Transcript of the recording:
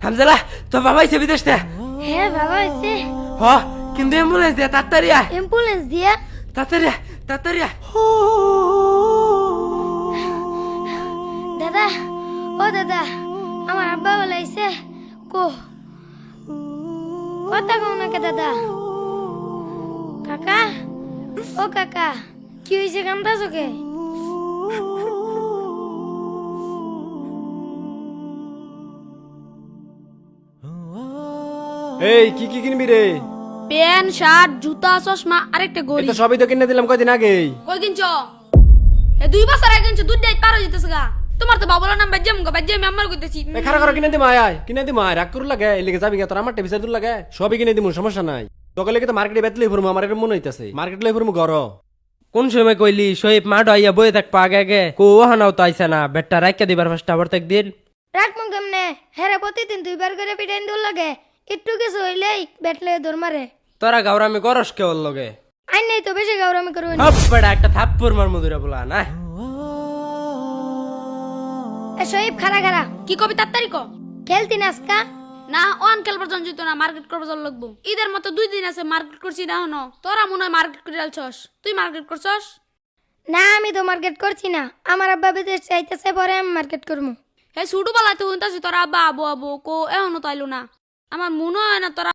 হামজালা তো বাবা আইছে বিদেশ থেকে। হ্যাঁ বাবা আইছে। হ কিন্তু অ্যাম্বুলেন্স দিয়ে তাড়াতাড়ি আয়। অ্যাম্বুলেন্স দিয়া? তাড়াতাড়ি আয়, তাড়াতাড়ি আয়। দাদা, ও দাদা, আমার আব্বা বলে আইছে। কথা কও না কে দাদা? কাকা, ও কাকা, কি হয়েছে কামড়াছো কে? এই কি কি কিনবি রে? প্যান্ট শার্ট জুতা চশমা আরেকটা এই গড়ি। তো সবই তো কিনে দিলাম কয়দিন আগেই। কই কিনছ? এ 2 বছর আগে কিনছ, দুধ দেই পার হয়ে যেতেছ গা। তোমার তো বাবুর নাম বাজ্জাম গো, বাজ্জাম আমি আমার কইতেছি। এই খারা খারা কিনে দিম, আয় আয় কিনে দিম, আয় রাগ করু লাগে এলিগে যাবি গে তোর আমার টেবিসে দূর লাগে সবই কিনে দিমু, সমস্যা নাই। তকলে কি তো মার্কেটে বেতলেই ফুরমু, আমার এটা মনে হইতাছে মার্কেট লই ফুরমু ঘর। কোন সময় কইলি শহীদ মাঠ আইয়া বয়ে থাকবা আগে আগে কো হানাও তো আইছে না বেটা রাইকা দিবার ফার্স্ট আবার একদিন। রাখমু কেমনে? হেরে প্রতিদিন 2 বার করে পিটাইন দূর লাগে। একটু কিছু হইলেই বেটলে দৌড় মারে। তোরা গাওরামি করস কেবল লগে। আই নাই তো বেশি গাওরামি করবেন। হপ বেটা একটা থাপ্পড় মার মধুরা বলা না। এ শহীদ খারা খারা, কি কবি তাড়াতাড়ি ক। খেলতি নাচকা? না অন খেল পর্যন্ত যেত না, মার্কেট করব জল লাগবো। ঈদের মতো 2 দিন আছে, মার্কেট করছি না হনো। তোরা মনে হয় মার্কেট করে আলছস, তুই মার্কেট করছস? না আমি তো মার্কেট করছি না, আমার আব্বা বিদেশ চাইতেছে, পরে আমি মার্কেট করবো। হে ছুটু বেলায় তো উনতাছি তোরা আব্বা আবু আবু কো এখনো তো আইলো না। আমার মনে হয় না তোরা